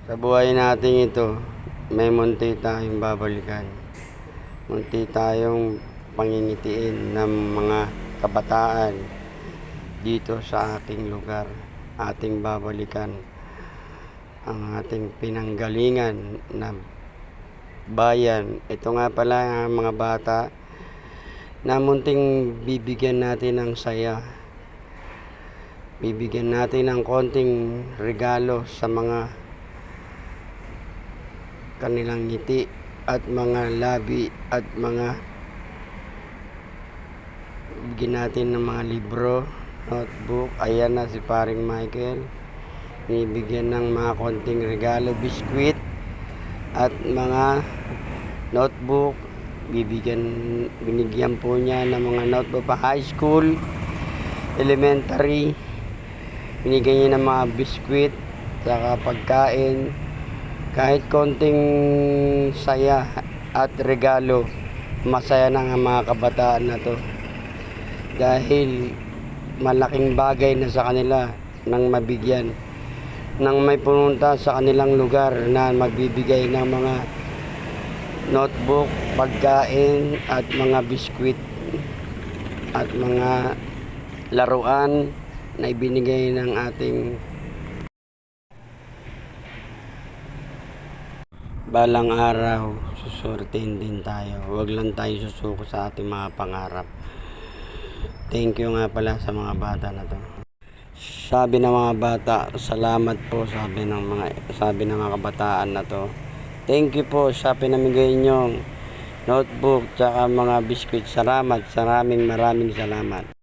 Sa buhay natin ito, may munti tayong babalikan. Munti tayong pangingitiin ng mga kabataan dito sa ating lugar. Ating babalikan ang ating pinanggalingan na bayan. Ito nga pala ang mga bata na munting bibigyan natin ng saya. Bibigyan natin ng konting regalo sa mga kanilang ngiti at mga labi at mga bigyan natin ng mga libro, notebook. Ayan na si paring Michael, binibigyan ng mga konting regalo, biskwit at mga notebook. Binigyan po niya ng mga notebook pa high school, elementary. Binigyan niya ng mga biskwit saka pagkain. Kahit konting saya at regalo, masaya na ang mga kabataan na to. Dahil malaking bagay na sa kanila nang mabigyan, nang may pumunta sa kanilang lugar na magbibigay ng mga notebook, pagkain at mga biskwit at mga laruan na ibinigay ng ating balang araw. Susurtin din tayo. Huwag lang tayo susuko sa ating mga pangarap. Thank you nga pala sa mga bata na to. Sabi ng mga bata, salamat po, sabi ng mga kabataan na to. Thank you po sa pinamigay niyong notebook tsaka mga biscuit. Salamat, maraming salamat.